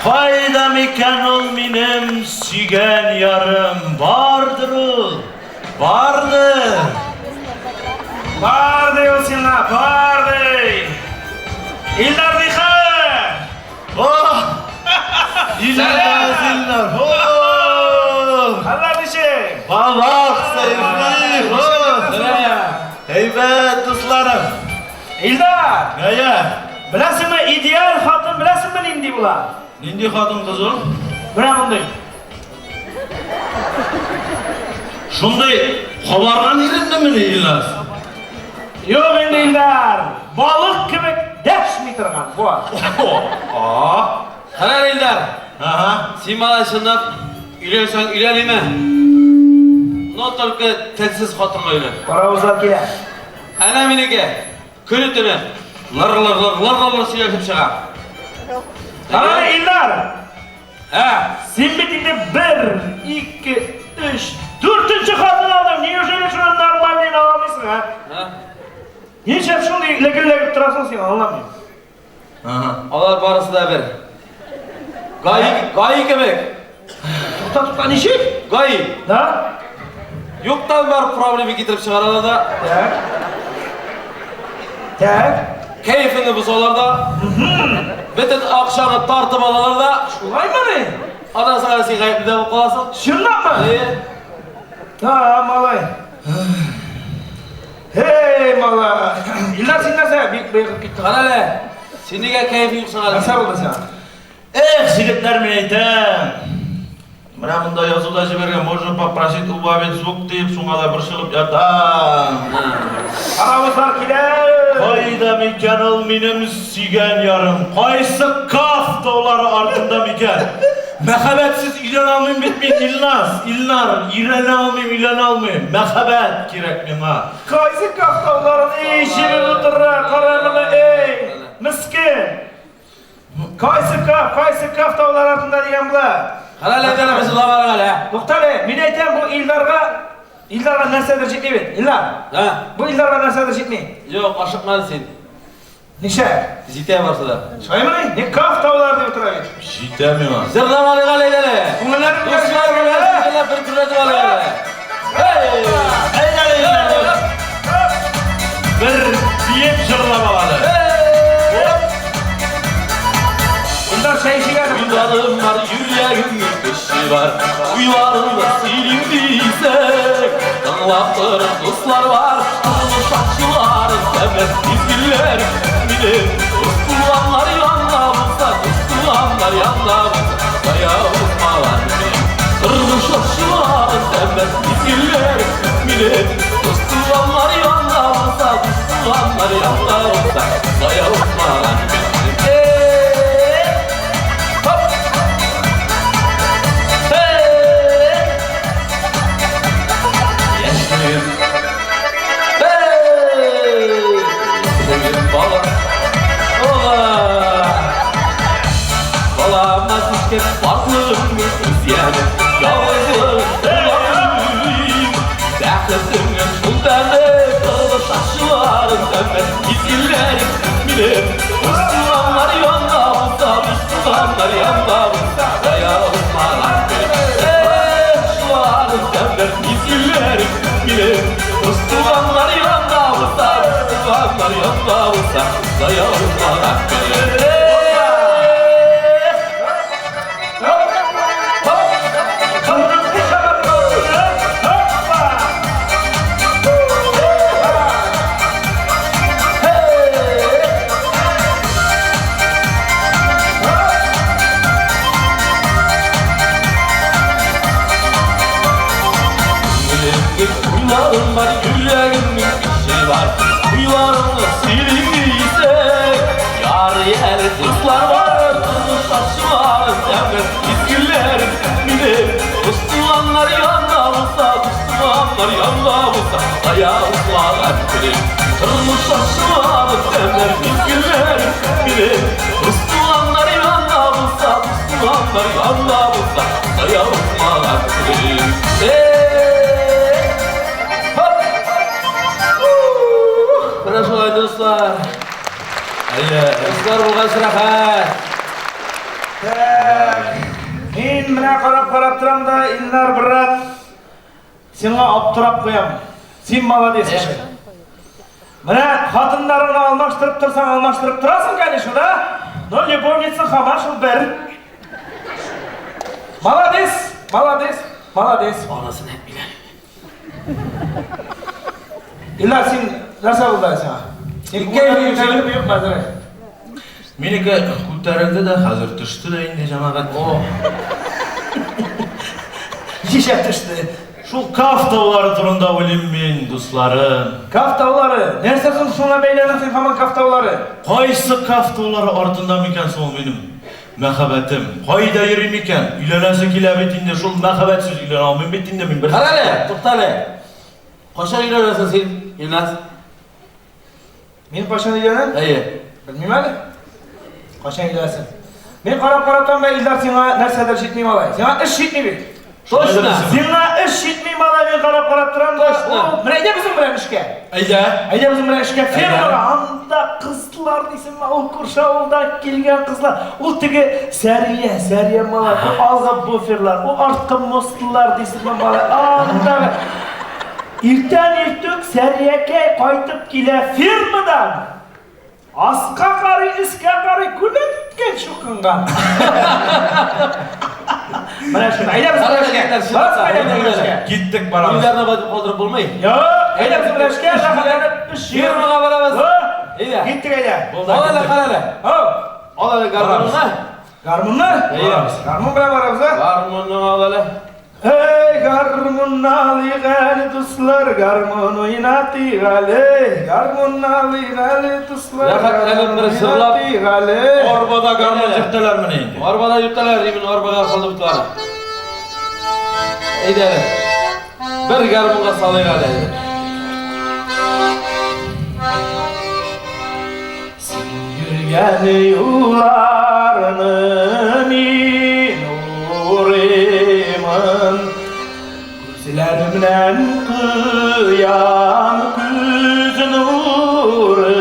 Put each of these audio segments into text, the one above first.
Faydam iken ol minem sügen yarım vardır ol. Vardır. Var diyorsun la, var dey. İller dikkat. Oh! İller ziller. Oh! Allah dişi. Babak sevdi. Oh! Nereye? Heybet dostlarım. İldar. Neye? Bilesin mi ideal hatun bilesin mi nindi bula? Nindi kadın kızım? Buna bunday. Şunday havardan yerinde mi değiller? Yok endi İldar. Balık gibi deşmi durgan bu. Aa! Karar Eldar. Aha. Sen bana şundan ülensen ülenime. Notalka telsiz hatırma ülen. Para uzak gider. Ana menike. Könü tüne. Lar sürekli çığa. Karar İldar. Ha. Sen bitinde 1, 2, 3, 4. kadın aldın. Niye şöyle şunu normalliğini alamıyorsun ha? Ha. Hiç hep şunu lekir durasın sen anlamıyorum. Aha. Onlar barısı da bir. Gayi kemek. Tutan işi? Gayi. Da? Yoktan var problemi getirip çıkararlar da. Tak. Tak. Keyfini bozarlar da. Bütün akşamı tartıp alırlar da. Şulay mı ne? Ondan sonra sen kayıtlı da kalasın. Şundan mı? Ha malay. Hey malay. İlla sen nasıl bir bıyıkıp gittin? Kanale. Şimdi gel keyfi yoksun hadi. Nasıl oldu sen? Жігіттер мен айтам. Мына мұнда жазуда жіберген, можно попросить убавить звук deyip соңала бір шығып жатам. Aramızlar kiler. Қайда мекен ол менің сүйген ярым? Қайсы кaf таулары артында мекен? Мәхәббәтсіз үйләне алмайым бит мен, İlnar, үйрене алмайым. Мәхәббәт керек миңа. Kaysı kaftavların işini tuturlar karanını ey. Miskin. Kaysı kaftavlar altında diyen bular. Kanale edene bizi lavarın hala. Muhtale, min aytam bu İldarga narsadir jetmeydi. İllar. Ha? Bu İldarga narsadir jetmeydi. Yok aşıkmadı sen. Neşe? Zite varsa da. Şöyle mi? Ne kaftavlar diye oturabilir. Жетем миңа. Zırlamanı galeyleri. Bunlar Dostlar böyle sizlerle bir küreci var yani. Hey! Bir diyet жырлап Bunlar şey işi geldi. Yunanım var, yüreğimin peşi var. Uyvarında silindiyse. Dağlaptırın dostlar var. Kırmızı saçlıların temel izgiller. Bilir, dostluğanlar yanlarımızda. Dostluğanlar yanlarımızda. Dayağımızmalar benim. Kırmızı saçlıların temel izgiller. Bilir, dostluğanlar yanlarımızda. Dostluğanlar yanlarımızda. Dayağımızmalar benim. Varlığımı özleyene yalnızlığım kullanmayayım. Dertlerimle sultanı kılıç saçlarım dönmez izgillerim bilir. Müslümanlar yanlarımızda, Müslümanlar yanlarımızda dayağımlar benim. Saçlarım dönmez izgillerim bilir. Müslümanlar yanlarımızda, Müslümanlar yanlarımızda dayağımlar benim. Uylarım var, yüreğimin işi var. Uylarımda silindiyse. Yar yer kızlar var, kızıl saçı var. Demez izgillerim bilir. Dostluğanlar yanlarımızda, dostluğanlar yanlarımızda. Ayağımızlar bilir. Kırmızı saçı var, demez izgillerim bilir. Dostluğanlar yanlarımızda, dostluğanlar yanlarımızda. Ayağımızlar bilir. Dostlar. Dostlar bulgan sırahat. Men mına qarab turam da Ilnar brat. Seni aptırap koyam. Sen malades. Mına xatınlarını almaştırıp tursan almaştırıp turasın конечно, da? No любовница xamar şu bir. Malades. Anasını hep bilen. İlla sen narsa buldaysan. Sen keyfi yok mazara. Meniki ko'tarildi da hozir tushdi da endi jamaat. Yişe düştü. Şu kaf tavları turunda o'ylayman men do'stlarim. Kaf tavları. Nersasin şuna beylenirsin hamon kaf tavları. Qaysi kaf tavlari ortida mikan so'ng menim muhabbatim? Qayda yurim ekan? Uylanasi kelib etingda shu muhabbatsiz uylana olmayman betingda men bir. Qarale, to'xtale. Qo'sha yuraversan sen, Ilnaz. Men qachon uylanan? Ayi. Bilmayman. Qachon uylasan? Men qarab turman Illar senga narsadir yetmay olay. Senga ish yetmaydi. To'shna. Senga ish yetmay olay men qarab turam da. Mira bizim bilan ishga. Ayda bizim bilan ishga fermada anda qizlar deysinmi? O Kurshavuldan kelgan qizlar. U tigi Sariya mala, bu alg'a buferlar, u ortqa mostlar deysinmi mala. Anda ertan Sariyaga qaytib kela fermadan. Asqa qari, isqa qari kunatgan shu qingan. Mana shuni ayda biz birlashgan. Ketdik baramiz. Uylarni qoldirib bo'lmaydi. Yo'q, ayda biz birlashgan, rahmatlanib ish Firmaga boramiz. Ayda. Ketdik ayda. Olala qarala. Hop. Olala garmonni. Garmunni? Garmun bilan boramiz a? Garmonni olala. Ey garmunali gali do'stlar, garmun o'ynatig'ali. Garmunali gali do'stlar. Raqatlarni bir sirlab. Orbada garmon yurtdilar meni endi. Orbada yurtdilar, men orbaga qolib bitadi. Ayda. Bir garmonga solaygali. Yürgen yollarını min uğrayman, gözlerimden kıyam göz nurum.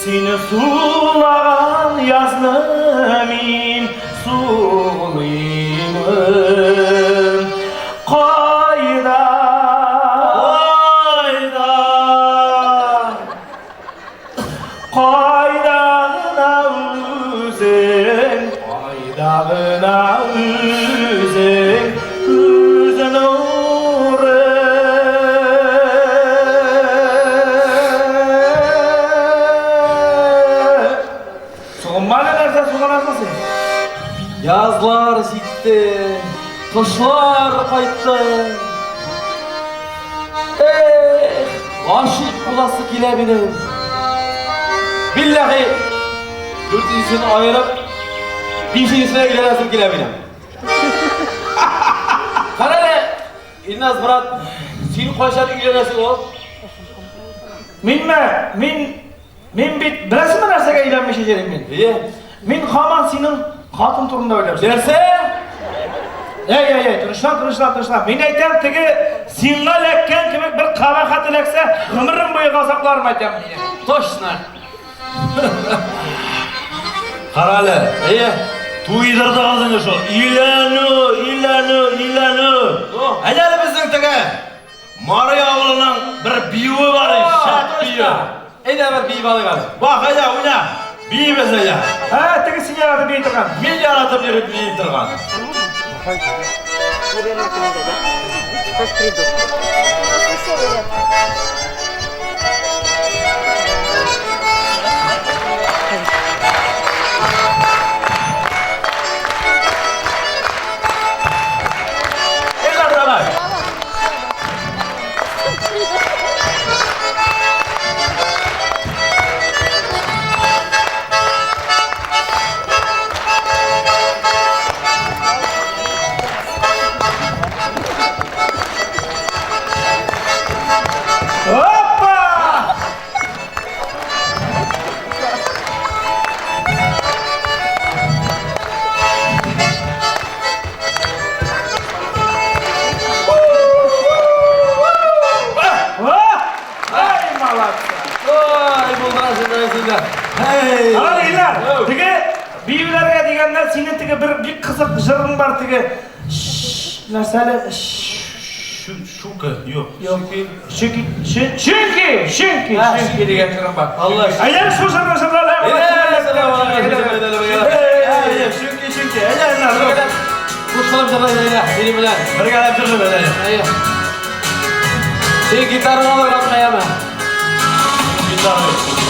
Seni sulagan yazlı min sulayman. Qayda Qaydağına üzün, gözün uğru. Soğunmalı nerede soğunasın sen? Yazlar gitti, kışlar qaytdı. Aşık bulası kilebilir. Billahi, dürtüsünü ayırıp, beşincisine gidelim kilebilir. Karale, İlnaz Murat, seni koşan ilgilenesin o. Men bit bilasizmi narsaga aylanmish edim men. Men hamon sening xotin turunda o'ylab. Derse? Ey, tinchlan. Men aytam tigi senga lakkan kimi bir qabahat laksa, umrim bo'yi g'azablarim aytam. Toshna. Qarali. To'ydirdi o'zingni shu. Ilanu. Ajali bizning tigi Mariya o'g'lining bir biyovi bor, shat biyo. Ayda bir biyovi bor. Bak ayda o'yna. Biy bizga. Ha, tigi sen yaratib bertirgan. Men yaratib berib biy turgan. Сейчас приду. Büyülerge degenden senin tege bir kızık jırın var tege. Nasıl? Şuka yok. Yok. Çünkü degen jırın var. Allah aşkına. Aydan şu jırın jırın. Çünkü. Eğlenler. Kuşlarım sana öyle. Benim bilen. Bir gelip durdu böyle. Hayır. Sen gitarını oynatmaya mı? Bir tane.